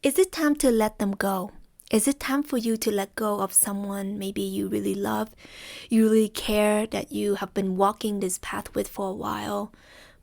Is it time to let them go? Is it time for you to let go of someone maybe you really love, you really care, that you have been walking this path with for a while,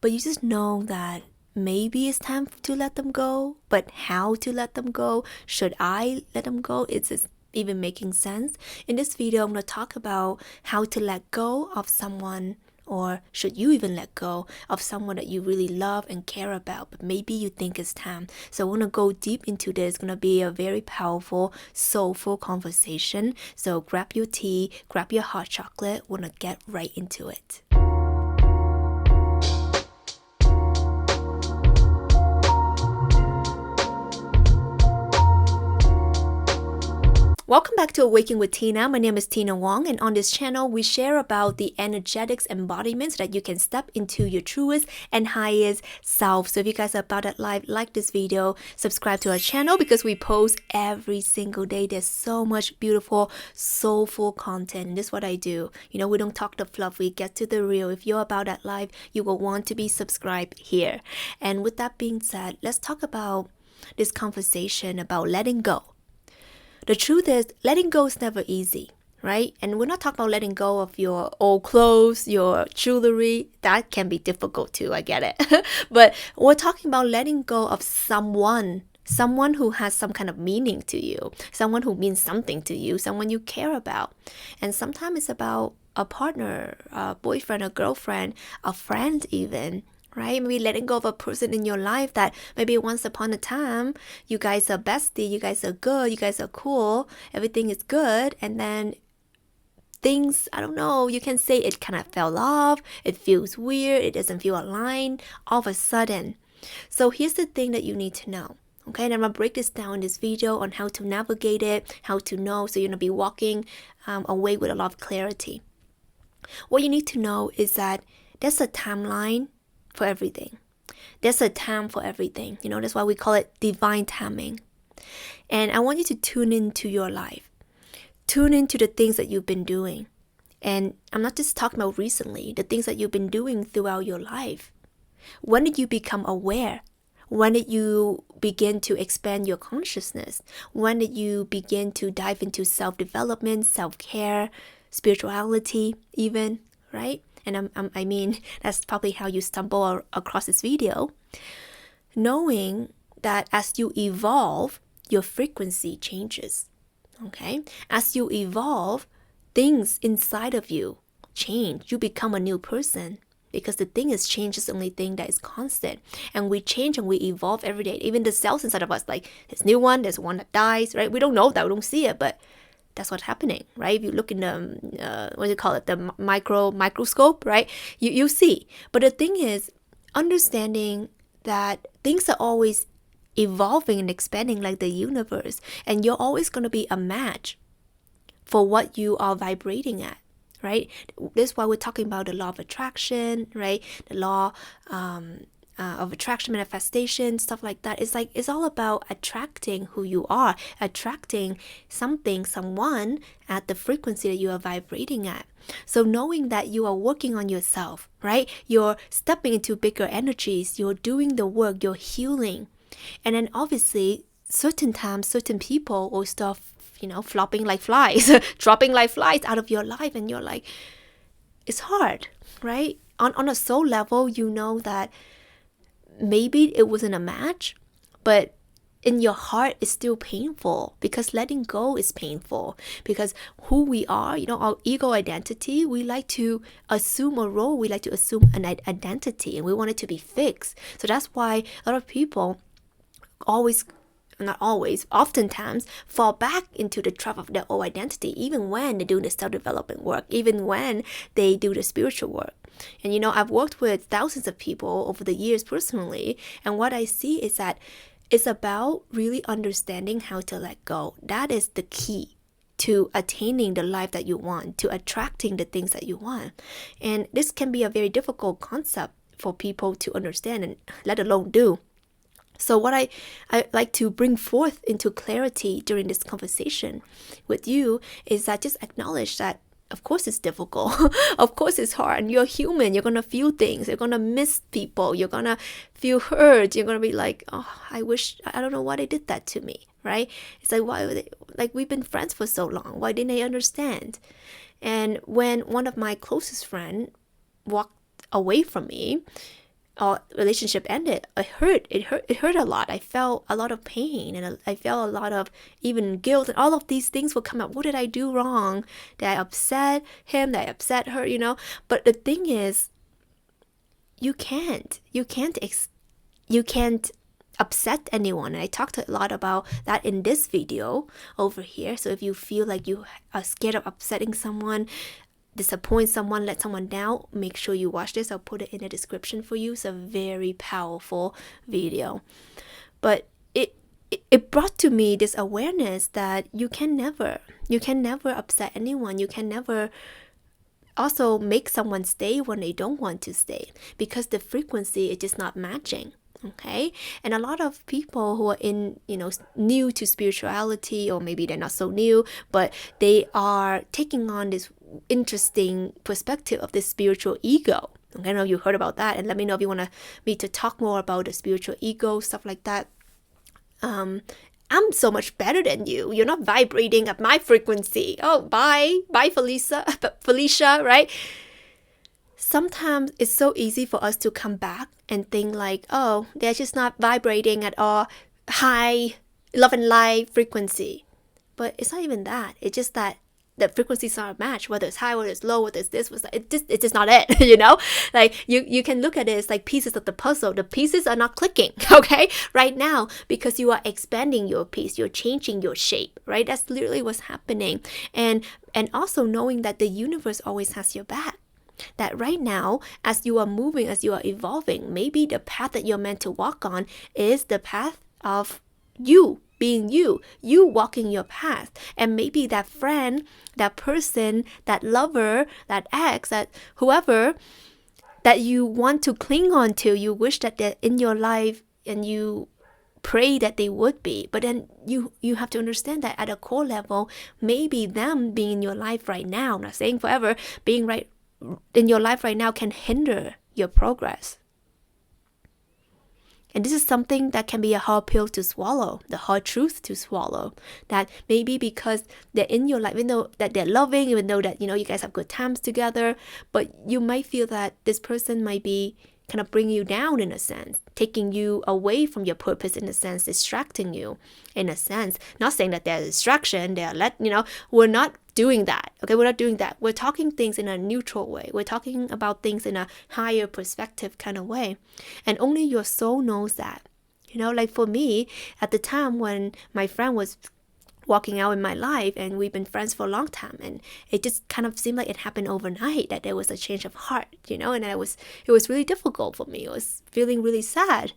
but you just know that maybe it's time to let them go, but how to let them go? Should I let them go? Is this even making sense? In this video, I'm going to talk about how to let go of someone, or should you even let go of someone that you really love and care about, but maybe you think it's time. So I want to go deep into this. It's going to be a very powerful, soulful conversation. So grab your tea, grab your hot chocolate. I want to get right into it. Welcome back to Awaking with Tina. My name is Tina Wong, and on this channel, we share about the energetics embodiments so that you can step into your truest and highest self. So if you guys are about that life, like this video, subscribe to our channel because we post every single day. There's so much beautiful, soulful content. This is what I do. You know, we don't talk the fluff, we get to the real. If you're about that life, you will want to be subscribed here. And with that being said, let's talk about this conversation about letting go. The truth is, letting go is never easy, right? And we're not talking about letting go of your old clothes, your jewelry. That can be difficult too, I get it. But we're talking about letting go of someone who has some kind of meaning to you, someone who means something to you, someone you care about. And sometimes it's about a partner, a boyfriend, a girlfriend, a friend even. Right? Maybe letting go of a person in your life that maybe once upon a time, you guys are bestie, you guys are good, you guys are cool, everything is good, and then things, I don't know, you can say it kind of fell off, it feels weird, it doesn't feel aligned, all of a sudden. So here's the thing that you need to know. Okay, and I'm going to break this down in this video on how to navigate it, how to know, so you're going to be walking away with a lot of clarity. What you need to know is that there's a timeline for everything. There's a time for everything. You know, that's why we call it divine timing. And I want you to tune into your life. Tune into the things that you've been doing. And I'm not just talking about recently, the things that you've been doing throughout your life. When did you become aware? When did you begin to expand your consciousness? When did you begin to dive into self-development, self-care, spirituality even, right? And I mean, that's probably how you stumble across this video. Knowing that as you evolve, your frequency changes, okay? As you evolve, things inside of you change. You become a new person because the thing is change is the only thing that is constant. And we change and we evolve every day. Even the cells inside of us, like there's new one, there's one that dies, right? We don't know that, we don't see it, but that's what's happening, right? If you look in the, what do you call it, the microscope, right? You see. But the thing is, understanding that things are always evolving and expanding like the universe, and you're always going to be a match for what you are vibrating at, right? This is why we're talking about the law of attraction, right? The law of attraction, manifestation, stuff like that. It's all about attracting who you are, attracting something, someone at the frequency that you are vibrating at. So knowing that you are working on yourself, right? You're stepping into bigger energies, you're doing the work, you're healing. And then obviously, certain times, certain people will start, flopping like flies, dropping like flies out of your life. And you're like, it's hard, right? On a soul level, you know that maybe it wasn't a match, but in your heart it's still painful because letting go is painful. Because who we are, our ego identity, we like to assume a role, we like to assume an identity, and we want it to be fixed. So that's why a lot of people oftentimes fall back into the trap of their old identity, even when they do the self-development work, even when they do the spiritual work. And I've worked with thousands of people over the years personally, and what I see is that it's about really understanding how to let go. That is the key to attaining the life that you want, to attracting the things that you want. And this can be a very difficult concept for people to understand and let alone do. So what I like to bring forth into clarity during this conversation with you is that just acknowledge that Of course it's difficult. Of course it's hard. And you're human. You're going to feel things. You're going to miss people. You're going to feel hurt. You're going to be like, oh, I don't know why they did that to me, right? It's like, why, like, we've been friends for so long. Why didn't they understand? And when one of my closest friends walked away from me, our relationship ended, it hurt a lot. I felt a lot of pain, and I felt a lot of even guilt, and all of these things would come up. What did I do wrong? Did I upset him? Did I upset her? But the thing is, you can't upset anyone. And I talked a lot about that in this video over here. So if you feel like you are scared of upsetting someone, disappoint someone, let someone down, make sure you watch this. I'll put it in the description for you. It's a very powerful video. But it brought to me this awareness that you can never upset anyone. You can never also make someone stay when they don't want to stay, because the frequency is just not matching. Okay. And a lot of people who are new to spirituality, or maybe they're not so new, but they are taking on this interesting perspective of this spiritual ego. I don't know if you heard about that, and let me know if you want me to talk more about the spiritual ego, stuff like that. I'm so much better than you. You're not vibrating at my frequency. Oh, bye, Felicia, right? Sometimes it's so easy for us to come back and think like, oh, they're just not vibrating at all high love and light frequency. But it's not even that. It's just that the frequencies are a match, whether it's high, whether it's low, whether it's this, it's just not it, Like you can look at it as like pieces of the puzzle. The pieces are not clicking, okay, right now, because you are expanding your piece, you're changing your shape, right? That's literally what's happening. And also knowing that the universe always has your back. That right now, as you are moving, as you are evolving, maybe the path that you're meant to walk on is the path of you being you walking your path. And maybe that friend, that person, that lover, that ex, that whoever that you want to cling on to, you wish that they're in your life, and you pray that they would be. But then you have to understand that at a core level, maybe them being in your life right now, I'm not saying forever, being right in your life right now can hinder your progress. And this is something that can be a hard pill to swallow, the hard truth to swallow. That maybe because they're in your life, even though that they're loving, even though that, you guys have good times together, but you might feel that this person might be kind of bringing you down in a sense, taking you away from your purpose in a sense, distracting you in a sense. Not saying that they're a distraction, we're not doing that. Okay, we're not doing that. We're talking things in a neutral way. We're talking about things in a higher perspective kind of way. And only your soul knows that. Like for me, at the time when my friend was walking out in my life, and we've been friends for a long time, and it just kind of seemed like it happened overnight, that there was a change of heart, and it was really difficult for me. I was feeling really sad.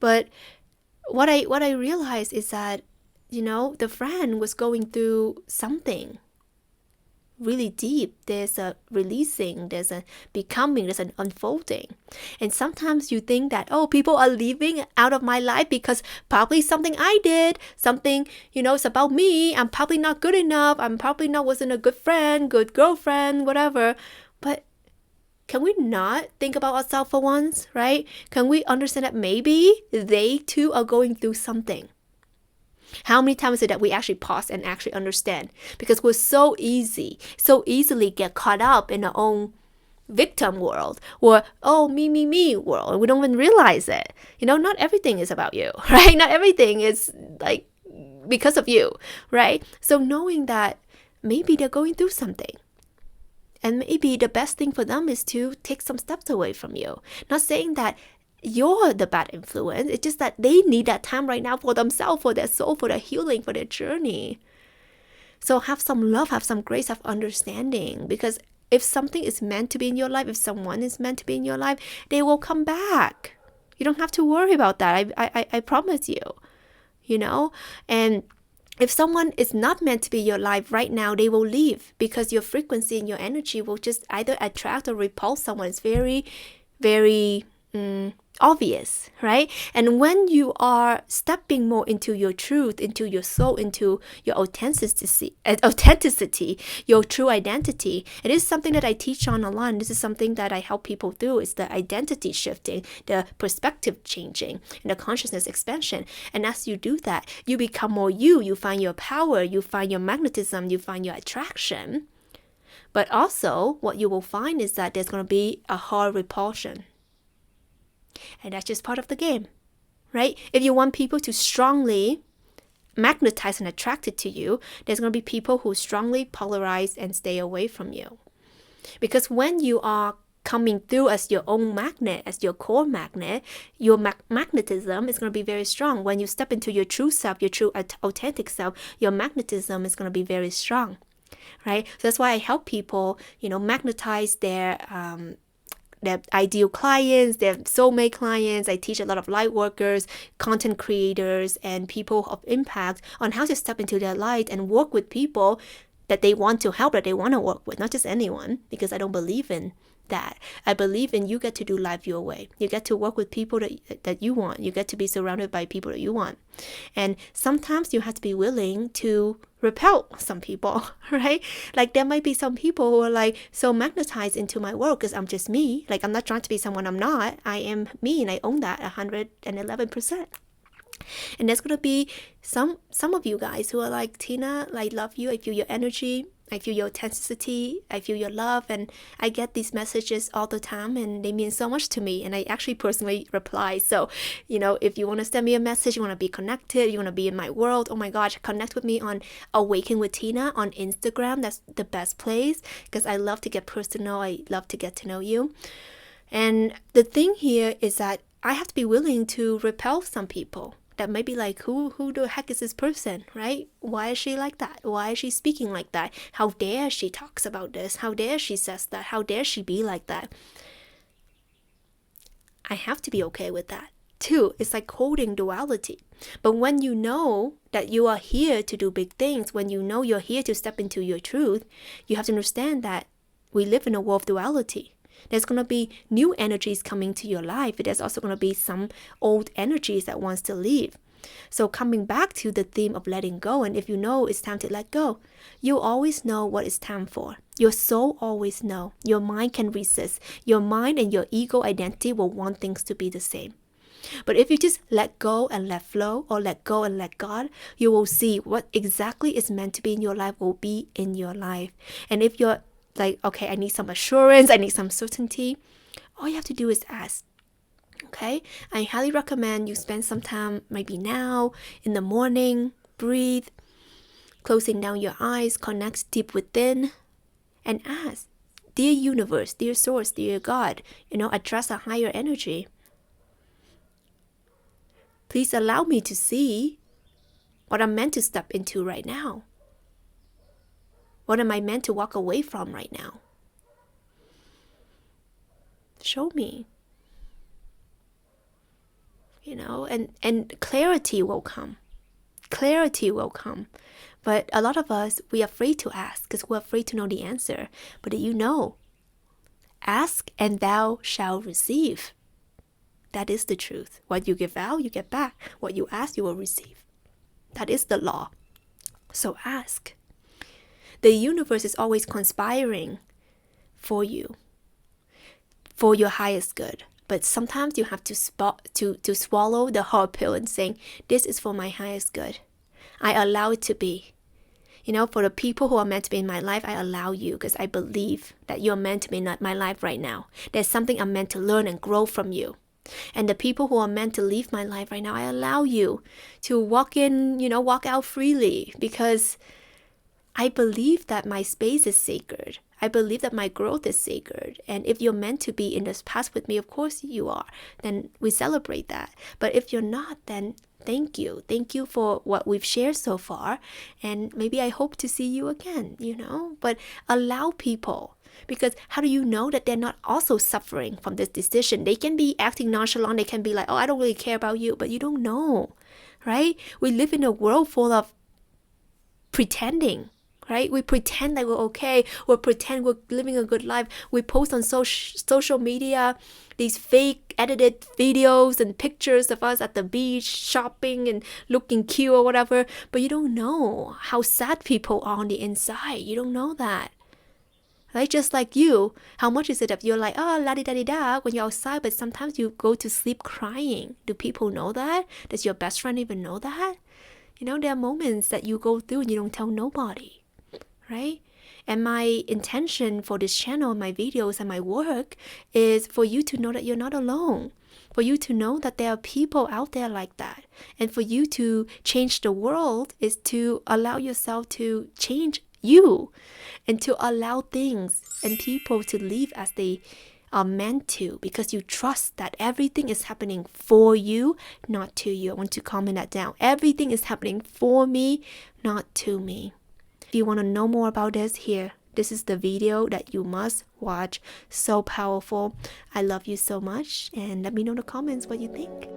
But what I realized is that, the friend was going through something really deep. There's a releasing, there's a becoming, there's an unfolding. And sometimes you think that, oh, people are leaving out of my life because probably something I did, something, it's about me. I'm probably not good enough. I'm probably wasn't a good friend, good girlfriend, whatever. But can we not think about ourselves for once, right? Can we understand that maybe they too are going through something? How many times is it that we actually pause and actually understand? Because we're so easily get caught up in our own victim world, or me world, and we don't even realize it. Not everything is about you, right? Not everything is like because of you, right? So knowing that maybe they're going through something, and maybe the best thing for them is to take some steps away from you. Not saying that you're the bad influence. It's just that they need that time right now for themselves, for their soul, for their healing, for their journey. So have some love, have some grace, have understanding. Because if something is meant to be in your life, if someone is meant to be in your life, they will come back. You don't have to worry about that. I promise you. And if someone is not meant to be in your life right now, they will leave, because your frequency and your energy will just either attract or repulse someone. It's very, very obvious, right? And when you are stepping more into your truth, into your soul, into your authenticity, your true identity, it is something that I teach on a lot. This is something that I help people do. It's the identity shifting, the perspective changing, and the consciousness expansion. And as you do that, you become more you. You find your power, you find your magnetism, you find your attraction. But also, what you will find is that there's going to be a hard repulsion. And that's just part of the game, right? If you want people to strongly magnetize and attracted to you, there's going to be people who strongly polarize and stay away from you. Because when you are coming through as your own magnet, as your core magnet, your magnetism is going to be very strong. When you step into your true self, your true authentic self, your magnetism is going to be very strong, right? So that's why I help people, magnetize their ideal clients, their soulmate clients. I teach a lot of light workers, content creators, and people of impact on how to step into their light and work with people that they want to help, that they want to work with, not just anyone, because I don't believe in that. I believe in you get to do life your way. You get to work with people that you want. You get to be surrounded by people that you want. And sometimes you have to be willing to repel some people, right? Like there might be some people who are like so magnetized into my work because I'm just me. Like I'm not trying to be someone I'm not. I am me, and I own that 111%. And there's gonna be some of you guys who are like, Tina, I love you. I feel your energy. I feel your authenticity. I feel your love. And I get these messages all the time and they mean so much to me. And I actually personally reply. So, if you want to send me a message, you want to be connected, you want to be in my world, oh my gosh, connect with me on Awaken with Tina on Instagram. That's the best place because I love to get personal. I love to get to know you. And the thing here is that I have to be willing to repel some people that may be like, who the heck is this person, right? Why is she like that? Why is she speaking like that? How dare she talks about this? How dare she says that? How dare she be like that? I have to be okay with that too. It's like holding duality. But when you know that you are here to do big things, when you know you're here to step into your truth, you have to understand that we live in a world of duality. There's going to be new energies coming to your life. There's also going to be some old energies that wants to leave. So coming back to the theme of letting go, and if you know it's time to let go, you always know what it's time for. Your soul always know. Your mind can resist. Your mind and your ego identity will want things to be the same. But if you just let go and let flow, or let go and let God, you will see what exactly is meant to be in your life will be in your life. And if you're like, okay, I need some assurance, I need some certainty, all you have to do is ask. Okay? I highly recommend you spend some time, maybe now, in the morning, breathe, closing down your eyes, connect deep within, and ask, dear universe, dear source, dear God, address a higher energy. Please allow me to see what I'm meant to step into right now. What am I meant to walk away from right now? Show me. And clarity will come. Clarity will come. But a lot of us, we are afraid to ask because we're afraid to know the answer. But ask and thou shalt receive. That is the truth. What you give out, you get back. What you ask, you will receive. That is the law. So ask. The universe is always conspiring for you, for your highest good. But sometimes you have to swallow the hard pill and saying, this is for my highest good. I allow it to be. For the people who are meant to be in my life, I allow you because I believe that you're meant to be in my life right now. There's something I'm meant to learn and grow from you. And the people who are meant to leave my life right now, I allow you to walk out freely because I believe that my space is sacred. I believe that my growth is sacred. And if you're meant to be in this path with me, of course you are. Then we celebrate that. But if you're not, then thank you. Thank you for what we've shared so far. And maybe I hope to see you again, But allow people. Because how do you know that they're not also suffering from this decision? They can be acting nonchalant. They can be like, oh, I don't really care about you. But you don't know, right? We live in a world full of pretending. right? We pretend that we're okay, or pretend we're living a good life. We post on social media these fake edited videos and pictures of us at the beach shopping and looking cute or whatever, but you don't know how sad people are on the inside. You don't know that. Right? Just like you, how much is it if you're like, oh, la-di-da-di-da when you're outside, but sometimes you go to sleep crying? Do people know that? Does your best friend even know that? You know, there are moments that you go through and you don't tell nobody, right? And my intention for this channel, my videos and my work is for you to know that you're not alone. For you to know that there are people out there like that. And for you to change the world is to allow yourself to change you and to allow things and people to live as they are meant to, because you trust that everything is happening for you, not to you. I want to comment that down. Everything is happening for me, not to me. If you want to know more about this, here, this is the video that you must watch. So powerful. I love you so much, and let me know in the comments what you think.